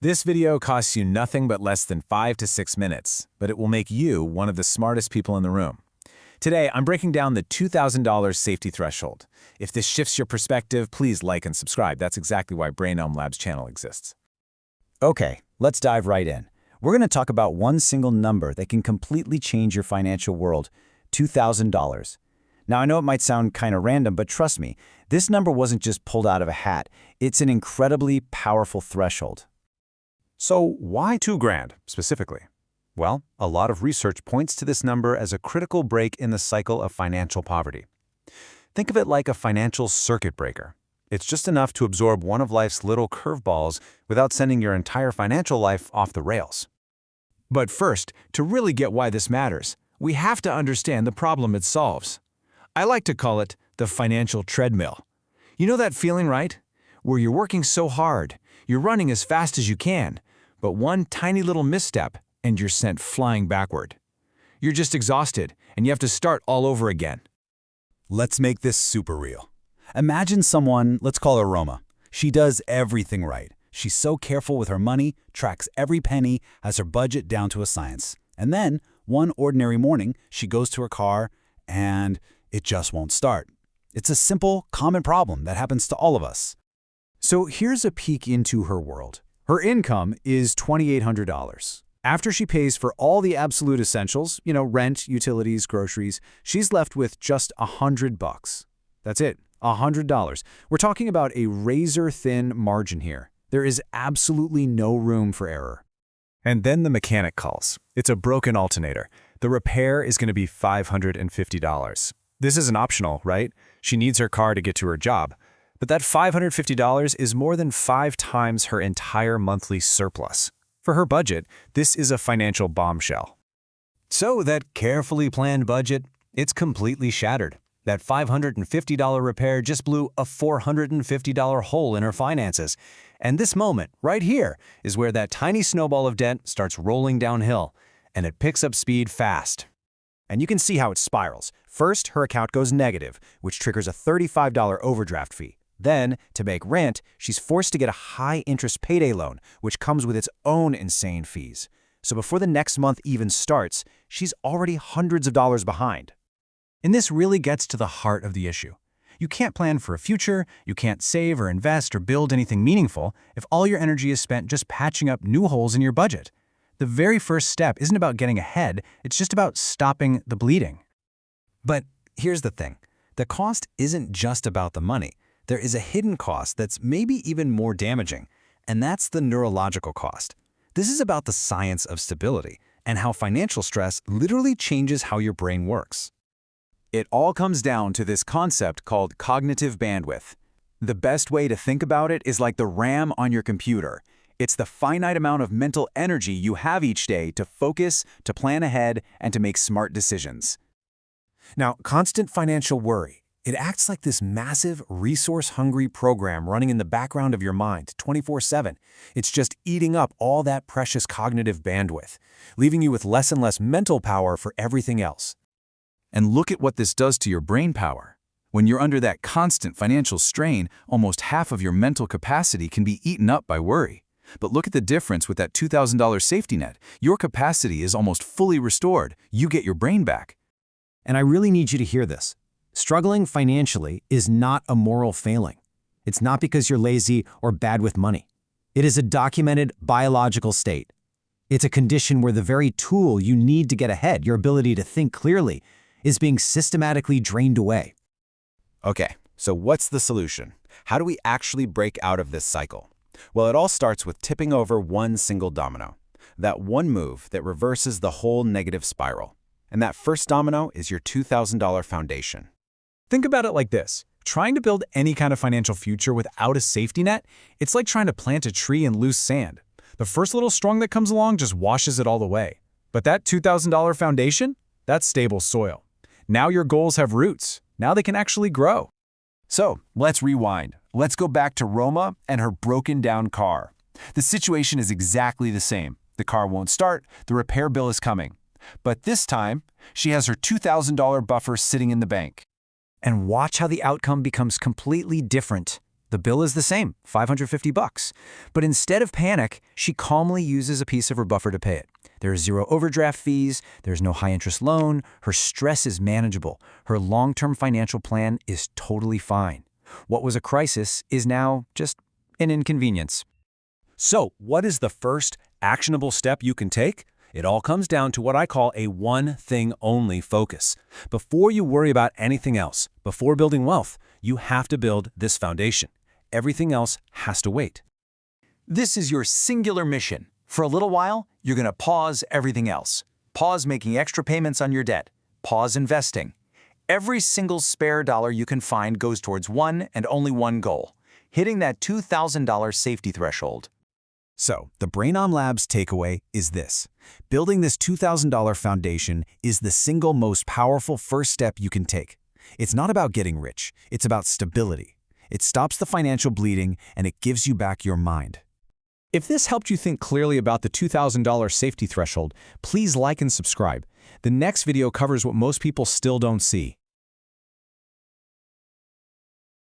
This video costs you nothing but less than 5 to 6 minutes, but it will make you one of the smartest people in the room. Today, I'm breaking down the $2,000 safety threshold. If this shifts your perspective, please like and subscribe. That's exactly why BRAINELM Lab's channel exists. Okay, let's dive right in. We're going to talk about one single number that can completely change your financial world, $2,000. Now, I know it might sound kind of random, but trust me, this number wasn't just pulled out of a hat. It's an incredibly powerful threshold. So why $2,000 specifically? Well, a lot of research points to this number as a critical break in the cycle of financial poverty. Think of it like a financial circuit breaker. It's just enough to absorb one of life's little curveballs without sending your entire financial life off the rails. But first, to really get why this matters, we have to understand the problem it solves. I like to call it the financial treadmill. You know that feeling, right? Where you're working so hard, you're running as fast as you can, but one tiny little misstep and you're sent flying backward. You're just exhausted and you have to start all over again. Let's make this super real. Imagine someone, let's call her Roma. She does everything right. She's so careful with her money, tracks every penny, has her budget down to a science. And then, one ordinary morning, she goes to her car and it just won't start. It's a simple, common problem that happens to all of us. So here's a peek into her world. Her income is $2,800. After she pays for all the absolute essentials, rent, utilities, groceries, she's left with just $100. That's it, $100. We're talking about a razor-thin margin here. There is absolutely no room for error. And then the mechanic calls. It's a broken alternator. The repair is going to be $550. This isn't optional, right? She needs her car to get to her job. But that $550 is more than 5 times her entire monthly surplus. For her budget, this is a financial bombshell. So that carefully planned budget, it's completely shattered. That $550 repair just blew a $450 hole in her finances. And this moment, right here, is where that tiny snowball of debt starts rolling downhill, and it picks up speed fast. And you can see how it spirals. First, her account goes negative, which triggers a $35 overdraft fee. Then, to make rent, she's forced to get a high-interest payday loan, which comes with its own insane fees. So before the next month even starts, she's already hundreds of dollars behind. And this really gets to the heart of the issue. You can't plan for a future, you can't save or invest or build anything meaningful if all your energy is spent just patching up new holes in your budget. The very first step isn't about getting ahead, it's just about stopping the bleeding. But here's the thing. The cost isn't just about the money. There is a hidden cost that's maybe even more damaging, and that's the neurological cost. This is about the science of stability and how financial stress literally changes how your brain works. It all comes down to this concept called cognitive bandwidth. The best way to think about it is like the RAM on your computer. It's the finite amount of mental energy you have each day to focus, to plan ahead, and to make smart decisions. Now, constant financial worry, it acts like this massive, resource-hungry program running in the background of your mind 24/7. It's just eating up all that precious cognitive bandwidth, leaving you with less and less mental power for everything else. And look at what this does to your brain power. When you're under that constant financial strain, almost half of your mental capacity can be eaten up by worry. But look at the difference with that $2,000 safety net. Your capacity is almost fully restored. You get your brain back. And I really need you to hear this. Struggling financially is not a moral failing. It's not because you're lazy or bad with money. It is a documented biological state. It's a condition where the very tool you need to get ahead, your ability to think clearly, is being systematically drained away. Okay, so what's the solution? How do we actually break out of this cycle? Well, it all starts with tipping over one single domino. That one move that reverses the whole negative spiral. And that first domino is your $2,000 foundation. Think about it like this. Trying to build any kind of financial future without a safety net, it's like trying to plant a tree in loose sand. The first little strong that comes along just washes it all away. But that $2,000 foundation, that's stable soil. Now your goals have roots. Now they can actually grow. So let's rewind. Let's go back to Roma and her broken down car. The situation is exactly the same. The car won't start, the repair bill is coming. But this time, she has her $2,000 buffer sitting in the bank. And watch how the outcome becomes completely different. The bill is the same, $550. But instead of panic, she calmly uses a piece of her buffer to pay it. There are zero overdraft fees, there's no high-interest loan, her stress is manageable, her long-term financial plan is totally fine. What was a crisis is now just an inconvenience. So, what is the first actionable step you can take? It all comes down to what I call a one-thing-only focus. Before you worry about anything else, before building wealth, you have to build this foundation. Everything else has to wait. This is your singular mission. For a little while, you're going to pause everything else. Pause making extra payments on your debt. Pause investing. Every single spare dollar you can find goes towards one and only one goal: hitting that $2,000 safety threshold. So, the BRAINELM Lab's takeaway is this. Building this $2,000 foundation is the single most powerful first step you can take. It's not about getting rich, it's about stability. It stops the financial bleeding and it gives you back your mind. If this helped you think clearly about the $2,000 safety threshold, please like and subscribe. The next video covers what most people still don't see.